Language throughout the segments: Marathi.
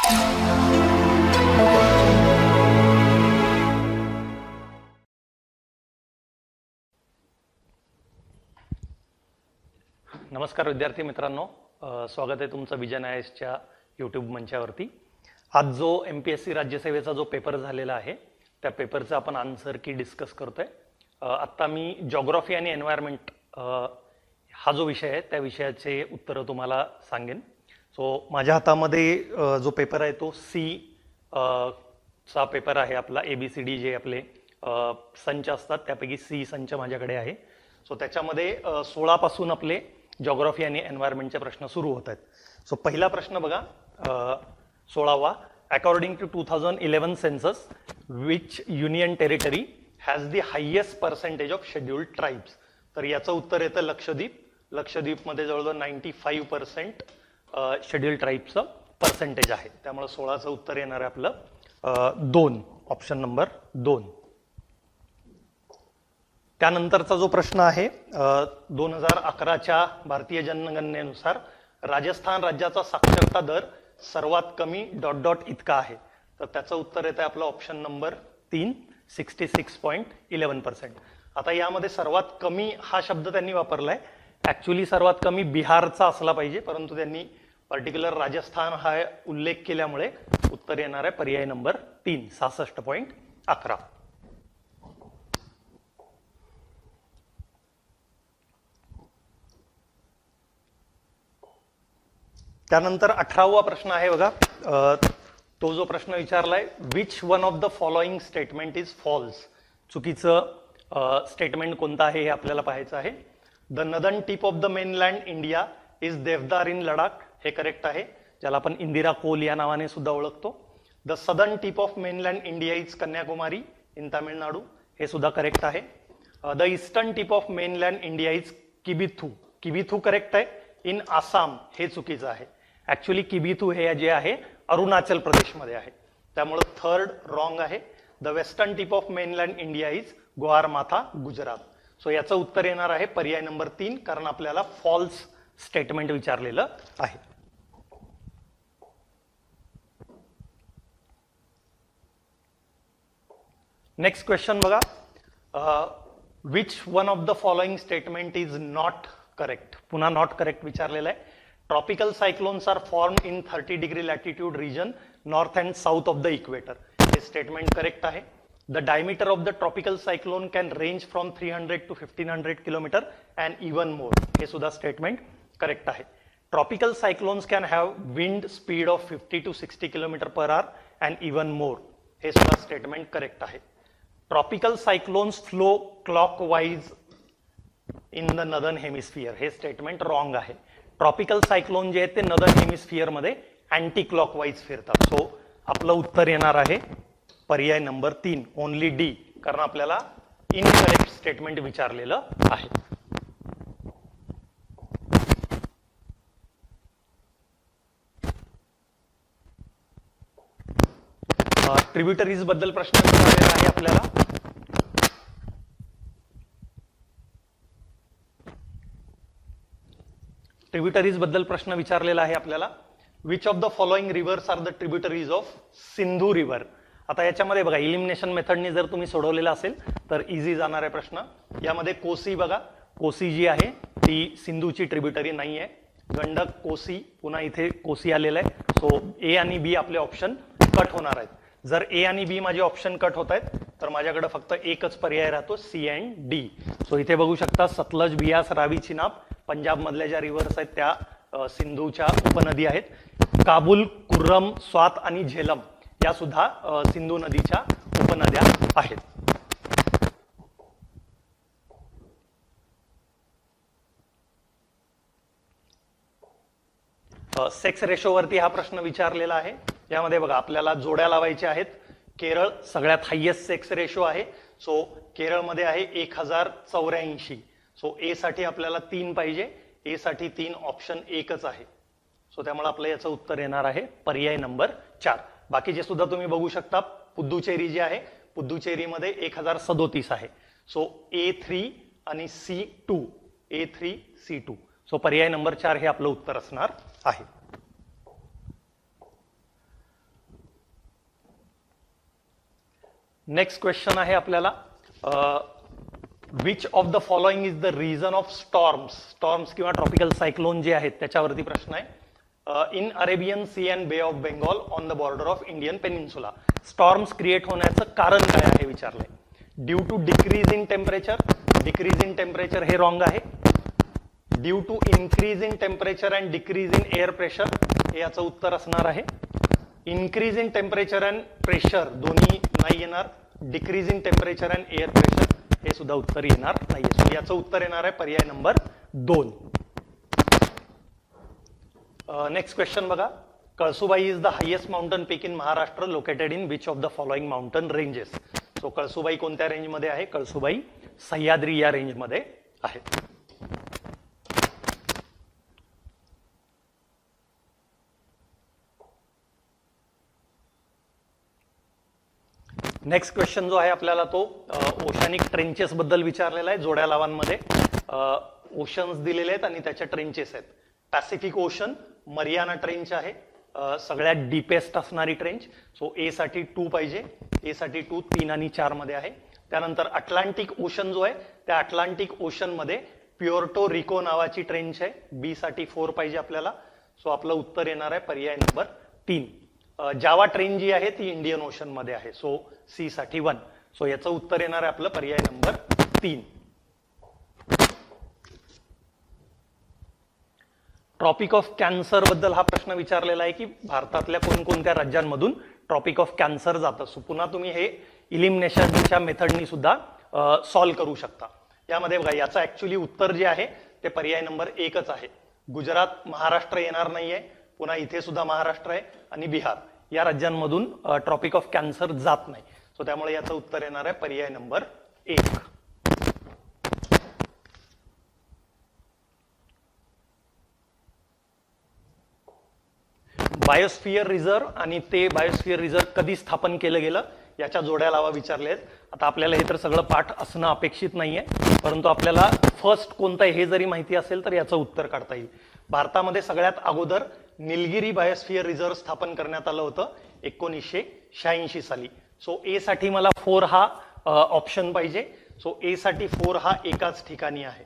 नमस्कार विद्यार्थी मित्रांनो, स्वागत आहे तुमचं विजन आयएसच्या यूट्यूब मंचावरती. आज जो MPSC राज्यसेवेचा जो पेपर झालेला आहे त्या पेपरचा आपण आन्सर की डिस्कस करतोय. आत्ता मी जॉग्राफी आणि एन्व्हायरमेंट हा जो विषय आहे त्या विषयाचे उत्तरं तुम्हाला सांगेन. सो माझ्या हातामध्ये जो पेपर आहे तो चा पेपर आहे आपला. ABCD जे आपले संच असतात त्यापैकी C संच माझ्याकडे आहे. सो त्याच्यामध्ये 16 पासून आपले जॉग्राफी आणि एन्व्हायरमेंटचे प्रश्न सुरू होत आहेत. सो पहिला प्रश्न बघा, 16वा. According to 2011 census which union territory has the highest percentage of scheduled tribes. तर याचं उत्तर येतं लक्षद्वीप. लक्षद्वीपमध्ये जवळजवळ 95% शेड्युल्ड ट्राईब्सचं पर्सेंटेज आहे. त्यामुळे 16चं उत्तर येणार आहे आपलं 2, ऑप्शन नंबर 2. त्यानंतरचा जो प्रश्न आहे 2011च्या भारतीय जनगणनेनुसार राजस्थान राज्याचा साक्षरता दर सर्वात कमी ... इतका आहे. तर त्याचं उत्तर येतं आपलं ऑप्शन नंबर 3, 66.11%. आता यामध्ये सर्वात कमी हा शब्द त्यांनी वापरलाय. ऍक्च्युली सर्वात कमी बिहारचा असला पाहिजे, परंतु त्यांनी पर्टिक्युलर राजस्थान हा उल्लेख केल्यामुळे उत्तर येणार आहे पर्याय नंबर 3, 66.11. त्यानंतर 18वा प्रश्न आहे बघा. तो जो प्रश्न विचारलाय, which one of the following statement is false. चुकीचं स्टेटमेंट कोणतं आहे हे आपल्याला पाहायचं आहे. The northern tip of the mainland India is देवदार इन लडाख. हे करेक्ट आहे, ज्याला आपण इंदिरा कोल या नावाने सुद्धा ओळखतो. The southern tip of mainland India is Kanyakumari in Tamil Nadu. हे सुद्धा करेक्ट आहे. The eastern tip of mainland India is Kibithu. Kibithu correct आहे. इन आसाम हे चुकीचं आहे. ऍक्च्युली किबिथू हे जे आहे अरुणाचल प्रदेशमध्ये आहे. त्यामुळे 3rd रॉंग आहे. The western tip of mainland India is ग्वारमाथा, गुजरात. सो याचं उत्तर येणार आहे पर्याय नंबर 3, कारण आपल्याला फॉल्स स्टेटमेंट विचारलेलं आहे. नेक्स्ट क्वेश्चन बघा. Which one of the following statement is not correct. पुन्हा नॉट करेक्ट विचारलेलं आहे. Tropical cyclones are formed in 30° latitude region north and south of the equator. हे स्टेटमेंट करेक्ट आहे. The diameter of the tropical cyclone can range from 300 to 1500 kilometre and even more. हे सुद्धा स्टेटमेंट करेक्ट आहे. Tropical cyclones can have wind speed of 50 to 60 kilometre per hour and even more. हे सुद्धा स्टेटमेंट करेक्ट आहे. Tropical cyclones flow clockwise in the northern hemisphere. हे स्टेटमेंट रॉंग आहे. ट्रॉपिकल सायक्लोन जे आहेत ते नदर्न हेमिस्फियर मध्ये अँटी क्लॉकवाईज फिरतात. सो आपलं उत्तर येणार आहे पर्याय नंबर 3, ओनली डी, कारण आपल्याला इनकरेक्ट स्टेटमेंट विचारलेलं आहे. ट्रिब्युटरीज बद्दल प्रश्न विचारलेला आहे आपल्याला. ट्रिब्युटरीज बद्दल प्रश्न विचारलेला आहे आपल्याला. Which of the following rivers are the tributaries of Sindhu river. आता याच्यामध्ये बघा, इलिमिनेशन मेथडनी जर तुम्ही सोडवलेला असेल तर इझी जाणार आहे प्रश्न. यामध्ये कोसी बघा, कोसी जी आहे ती सिंधूची ट्रिब्युटरी नाही आहे. गंडक, कोसी, पुन्हा इथे कोसी आलेलं आहे. सो ए आणि बी आपले ऑप्शन कट होणार आहेत. जर ए आणि बी माझे ऑप्शन कट होत आहेत तर माझ्याकडे फक्त एकच पर्याय राहतो, सी अँड डी. सो इथे बघू शकता सतलज, बियास, रावी, चिनाब पंजाब मधल्या ज्या रिव्हर्स आहेत त्या सिंधूच्या उपनदी आहेत. काबुल, कुर्रम, स्वात आणि झेलम या सुद्धा सिंधू नदीच्या उपनद्या आहेत. सेक्स रेशोवरती हा प्रश्न विचारलेला आहे. यामध्ये बघा आपल्याला जोड्या लावायच्या आहेत. केरळ सगळ्यात हायेस्ट सेक्स रेशो आहे. सो केरळमध्ये आहे 1084. सो ए साठी आपल्याला 3 पाहिजे. ए साठी 3, ऑप्शन 1च आहे. सो त्यामुळे आपलं याचं उत्तर येणार आहे पर्याय नंबर 4. बाकीचे सुद्धा तुम्ही बघू शकता. पुद्दुचेरी जी आहे, पुद्दुचेरीमध्ये 1037 आहे. सो A3 आणि C2, A3, C2. सो पर्याय नंबर 4 हे आपलं उत्तर असणार आहे. नेक्स्ट क्वेश्चन आहे आपल्याला which of the following is the reason of storms किंवा ट्रॉपिकल सायक्लोन जे आहेत त्याच्यावरती प्रश्न आहे. In Arabian sea and bay of Bengal on the border of Indian peninsula storms create होण्याचं कारण काय आहे विचारलंय. Due to decrease in temperature हे रॉंग आहे. Due to increase in temperature and decrease in air pressure हे याचं उत्तर असणार आहे. Increase in temperature and pressure दोन्ही नाही येणार. Decrease in temperature and air pressure हे सुद्धा उत्तर येणार नाहीये. सो याचं उत्तर येणार आहे पर्याय नंबर 2. नेक्स्ट क्वेश्चन बघा. Kalsubai is the highest mountain peak in Maharashtra located in which of the following mountain ranges. So Kalsubai कोणत्या रेंजमध्ये आहे? कळसुबाई सह्याद्री या रेंजमध्ये आहे. नेक्स्ट क्वेश्चन जो आहे आपल्याला तो ओशनिक ट्रेंचेस बद्दल विचारलेला आहे. जोड्या लावांमध्ये ओशन्स दिलेले आहेत आणि त्याच्या ट्रेंचेस आहेत. पॅसिफिक ओशन मरियाना ट्रेंच आहे सगळ्यात डीपेस्ट असणारी ट्रेंच. सो ए साठी 2 पाहिजे. ए साठी 2 3 आणि 4 मध्ये आहे. त्यानंतर अटलांटिक ओशन जो आहे त्या अटलांटिक ओशन मध्ये प्युर्टो रिको नावाची ट्रेंच आहे. बी साठी 4 पाहिजे आपल्याला. सो आपलं उत्तर येणार आहे पर्याय नंबर 3. जावा ट्रेन जी आहे ती इंडियन ओशन मध्ये आहे. सो सी साठी 1. सो याचं उत्तर येणार आहे आपलं पर्याय नंबर 3. ट्रॉपिक ऑफ कॅन्सर बद्दल हा प्रश्न विचारलेला आहे की भारतातल्या कोणकोणत्या राज्यांमधून ट्रॉपिक ऑफ कॅन्सर जातं. सो पुन्हा तुम्ही हे इलिमिनेशनच्या मेथडनी सुद्धा सॉल्व्ह करू शकता. यामध्ये बघा याचं ऍक्च्युली उत्तर जे आहे ते पर्याय नंबर 1च आहे. गुजरात महाराष्ट्र येणार नाहीये. पुन्हा इथे सुद्धा महाराष्ट्र आहे आणि बिहार या राज्यांमधून ट्रॉपिक ऑफ कॅन्सर जात नाही. सो त्यामुळे याचं उत्तर येणार आहे पर्याय नंबर 1. बायोस्फियर रिझर्व्ह आणि ते बायोस्फियर रिझर्व्ह कधी स्थापन केलं गेलं याच्या जोड्या लावा विचारले आहेत. आता आपल्याला हे तर सगळं पाठ असणं अपेक्षित नाहीये, परंतु आपल्याला फर्स्ट कोणतं हे जरी माहिती असेल तर याचं उत्तर काढता येईल. भारतामध्ये सगळ्यात अगोदर निलगिरी बायोस्फियर रिझर्व्ह स्थापन करण्यात आलं होतं 1986 साली. सो ए साठी मला 4 हा ऑप्शन पाहिजे. सो ए साठी 4 हा एकाच ठिकाणी आहे.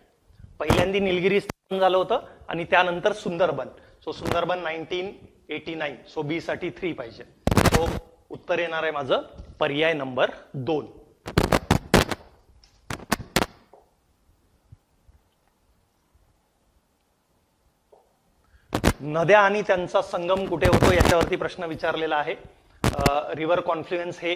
पहिल्यांदा निलगिरी स्थापन झालं होतं आणि त्यानंतर सुंदरबन. सो सुंदरबन 1989. सो बी साठी 3 पाहिजे. सो उत्तर येणार आहे माझं पर्याय नंबर 2. नद्या आणि त्यांचा संगम कुठे होतो याच्यावरती प्रश्न विचारलेला आहे. रिव्हर कॉन्फ्लुएन्स हे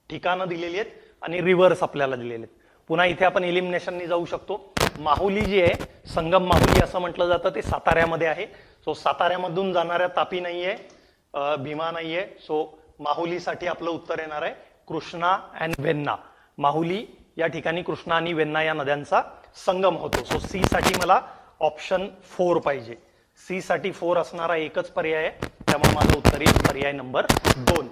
ठिकाणं दिलेली आहेत आणि रिव्हर्स आपल्याला दिलेले आहेत. पुन्हा इथे आपण इलिमिनेशननी जाऊ शकतो. माहुली जी आहे संगम माहुली असं म्हटलं जातं ते साताऱ्यामध्ये आहे. सो साताऱ्यामधून जाणाऱ्या तापी नाहीये, भीमा नाहीये. सो माहुलीसाठी आपलं उत्तर येणार आहे कृष्णा अँड वेन्ना. माहुली या ठिकाणी कृष्णा आणि वेन्ना या नद्यांचा संगम होतो. सो सी साठी मला ऑप्शन 4 पाहिजे. सी साठी 4 असणारा एकच पर्याय आहे. त्यामुळे माझं उत्तर येईल पर्याय नंबर 2.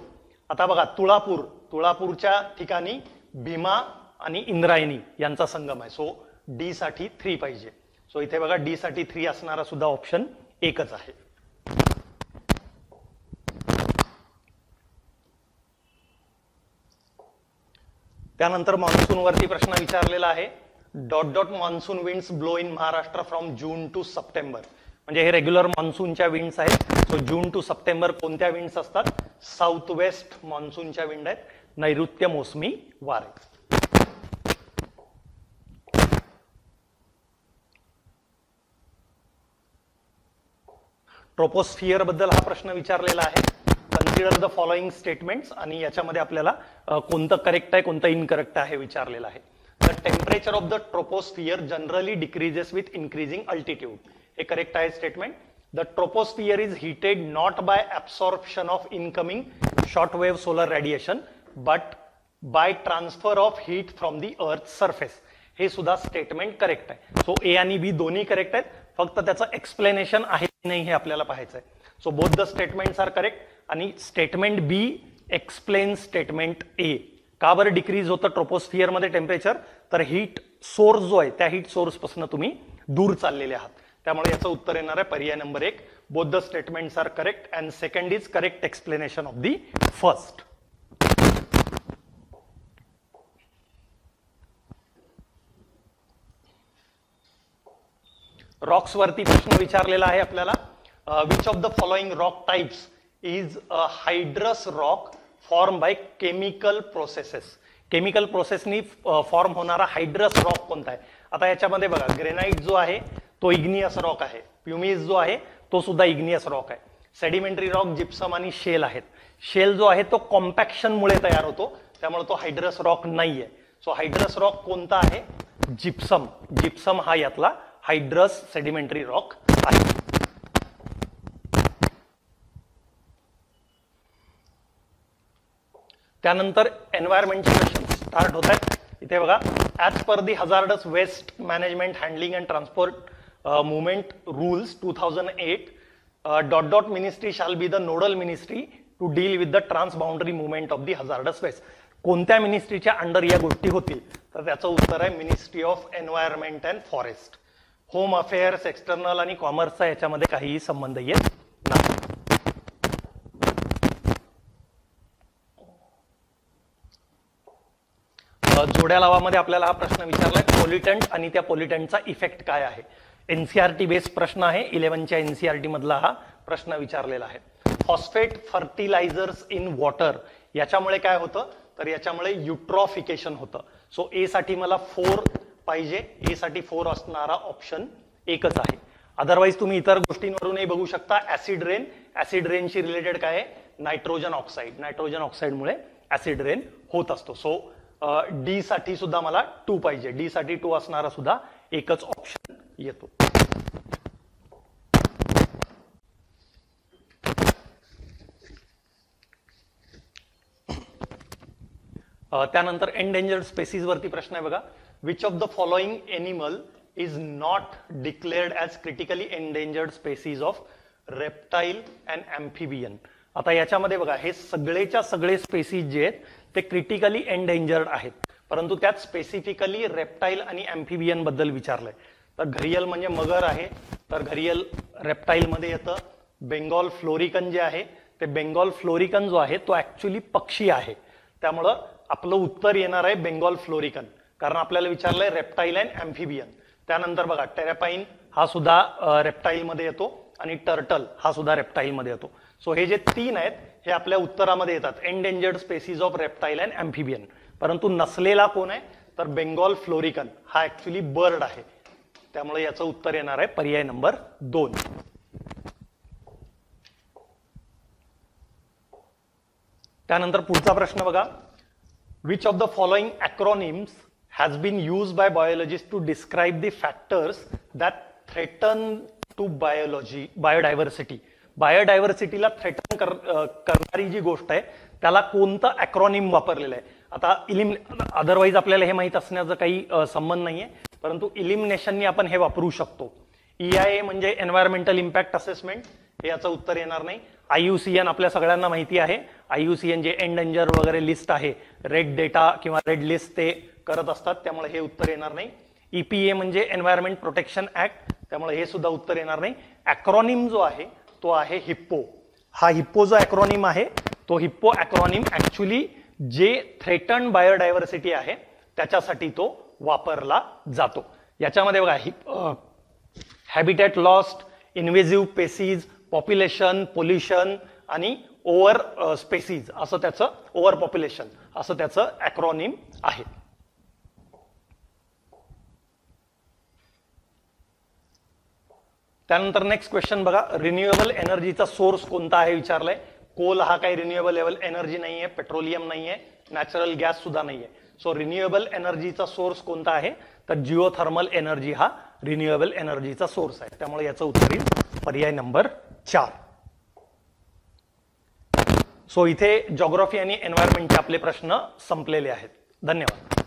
आता बघा तुळापूरच्या ठिकाणी भीमा आणि इंद्रायणी यांचा संगम आहे. सो डी साठी 3 पाहिजे. सो इथे बघा डी साठी 3 असणारा सुद्धा ऑप्शन एकच आहे. त्यानंतर मान्सून वरती प्रश्न विचारलेला आहे. Dot dot monsoon winds blow in Maharashtra from June to September. म्हणजे हे रेग्युलर मान्सूनच्या विंड्स आहेत. सो जून टू सप्टेंबर कोणत्या विंड्स असतात? साऊथ वेस्ट मान्सूनच्या विंड आहेत. नैऋत्य मोसमी वारे. ट्रोपोस्फियर बद्दल हा प्रश्न विचारलेला आहे. कन्सिडर द फॉलोइंग स्टेटमेंट्स आणि याच्यामध्ये आपल्याला कोणतं करेक्ट आहे कोणतं इनकरेक्ट आहे विचारलेलं आहे. The temperature of the troposphere generally decreases with increasing altitude. हे करेक्ट आहे statement. The troposphere is heated not by absorption of incoming short wave solar radiation but by transfer of heat from the earth surface. हे सुद्धा स्टेटमेंट करेक्ट आहे. सो ए आणि बी दोन्ही करेक्ट आहेत. फक्त त्याचं एक्सप्लेनेशन आहे की नाही हे आपल्याला पाहायचं आहे. So both the statements are correct आणि statement B explain statement A. का बरं डिक्रीज होतं ट्रोपोस्फियर मध्ये टेम्परेचर? तर हीट सोर्स जो आहे त्या हीट सोर्स पासून तुम्ही दूर चाललेले आहात. त्यामुळे याचं उत्तर येणार आहे पर्याय number 1. Both the statements are correct and second is correct explanation of the first. Rocks वरती प्रश्न विचारलेला आहे आपल्याला. Which of the following rock types is a hydrous rock form by chemical processes. Chemical प्रोसेसनी फॉर्म होणारा हायड्रस रॉक कोणता आहे? आता याच्यामध्ये बघा, ग्रेनाइट जो आहे तो इग्नियस रॉक आहे, प्युमिस जो आहे तो सुद्धा इग्नियस रॉक आहे. सेडिमेंटरी रॉक जिप्सम आणि शेल आहेत. शेल जो आहे तो कॉम्पॅक्शन मुळे तयार होतो, त्यामुळे तो हायड्रस रॉक नाहीये. सो हायड्रस रॉक कोणता आहे? जिप्सम. जिप्सम हा यातला हायड्रस सेडिमेंटरी रॉक आहे. त्यानंतर एन्व्हायरमेंटचे क्वेश्चन स्टार्ट होत आहेत. इथे बघा, as per the hazardous waste management handling and transport movement rules 2008 ... ministry shall be the nodal ministry to deal with the transboundary movement of the hazardous waste. कोणत्या मिनिस्ट्रीच्या अंडर या गोष्टी होतील? तर त्याचं उत्तर आहे ministry of environment and forest. Home affairs, external आणि कॉमर्सचा याच्यामध्ये काहीही संबंध येत नाही. जोड्या लावामध्ये आपल्याला हा प्रश्न विचारलाय, पोलिटंट आणि त्या पोलिटंटचा इफेक्ट काय आहे. एनसीआरटी बेस्ड प्रश्न आहे. 11च्या एनसीआरटी मधला हा प्रश्न विचारलेला आहे. फॉस्फेट फर्टिलायझर्स इन वॉटर, याच्यामुळे काय होतं? तर याच्यामुळे युट्रॉफिकेशन होतं. सो ए साठी मला 4 पाहिजे. ए साठी 4 असणारा ऑप्शन एकच आहे. अदरवाईज तुम्ही इतर गोष्टींवरूनही बघू शकता. ऍसिड रेन, ऍसिड रेनशी रिलेटेड काय आहे? Nitrogen oxide. नायट्रोजन ऑक्साईडमुळे ऍसिड रेन होत असतो. सो डी साठी सुद्धा मला 2 पाहिजे. डी साठी 2 असणारा सुद्धा एकच ऑप्शन येतो. त्यानंतर एंडेंजर्ड स्पेसीज वरती प्रश्न आहे बघा. Which of the following animal is not declared as critically endangered species of reptile and ॲम्फिबियन. आता याच्यामध्ये बघा, हे सगळेच्या सगळे स्पेसीज जे आहेत ते क्रिटिकली एंडेंजर्ड आहेत, परंतु त्यात स्पेसिफिकली रेप्टाईल आणि ॲम्फिबियन बद्दल विचारलंय. तर घरियल म्हणजे मगर आहे, तर घरियल रेप्टाईल मध्ये येतं. बेंगॉल फ्लोरिकन जे आहे ते बेंगॉल फ्लोरिकन जो आहे तो ऍक्च्युली पक्षी आहे, त्यामुळं आपलं उत्तर येणार आहे बेंगॉल फ्लोरिकन, कारण आपल्याला विचारलंय रेप्टाईल अँड ॲम्फिबियन. त्यानंतर बघा, टेरापाईन हा सुद्धा रेप्टाईल मध्ये येतो आणि टर्टल हा सुद्धा रेप्टाईल मध्ये येतो. सो हे जे 3 आहेत हे आपल्या उत्तरामध्ये येतात, endangered species of reptile and ॲम्फिबियन. परंतु नसलेला कोण आहे? तर बेंगॉल फ्लोरिकन हा ऍक्च्युली बर्ड आहे, त्यामुळे याचं उत्तर येणार आहे पर्याय नंबर 2. त्यानंतर पुढचा प्रश्न बघा. Which of the following acronyms has been used by biologist to describe the factors that threaten to biodiversity. बायोडायव्हर्सिटीला थ्रेटन करणारी जी गोष्ट आहे त्याला कोणतं ॲक्रोनिम वापरलेलं आहे? आता अदरवाईज आपल्याला हे माहित असण्याचा काही संबंध नाहीये, परंतु इलिमिनेशननी आपण हे वापरू शकतो. EIA म्हणजे एन्व्हायरमेंटल इम्पॅक्ट असेसमेंट, हे याचं उत्तर येणार नाही. IUCN आपल्या सगळ्यांना माहिती आहे. IUCN जे एंडेंजर वगैरे लिस्ट आहे, रेड डेटा किंवा रेड लिस्ट ते करत असतात, त्यामुळे हे उत्तर येणार नाही. EPA म्हणजे एन्व्हायरमेंट प्रोटेक्शन ऍक्ट, त्यामुळे हे सुद्धा उत्तर येणार नाही. ॲक्रोनिम जो आहे तो आहे हिप्पो. हा हिप्पो जो ॲक्रोनिम आहे तो हिप्पो ॲक्रोनिम ऍक्च्युली जे थ्रेटन बायोडायव्हर्सिटी आहे त्याच्यासाठी तो वापरला जातो. याच्यामध्ये बघा, habitat lost, invasive species, population, pollution आणि ओव्हर स्पेसीज असं त्याचं, ओव्हर पॉप्युलेशन असं त्याचं ॲक्रोनिम आहे. त्यानंतर नेक्स्ट क्वेश्चन बघा. रिन्युएबल एनर्जीचा सोर्स कोणता आहे विचारलाय. कोल हा काही रिन्युएबल एनर्जी नाहीये, पेट्रोलियम नाहीये, नॅचरल गॅस सुद्धा नाहीये. सो रिन्युएबल एनर्जीचा सोर्स कोणता आहे? तर जिओथर्मल एनर्जी हा रिन्युएबल एनर्जीचा सोर्स आहे, त्यामुळे याचं उत्तर येईल पर्याय नंबर 4. सो इथे जॉग्राफी आणि एन्व्हायरमेंटचे आपले प्रश्न संपलेले आहेत. धन्यवाद.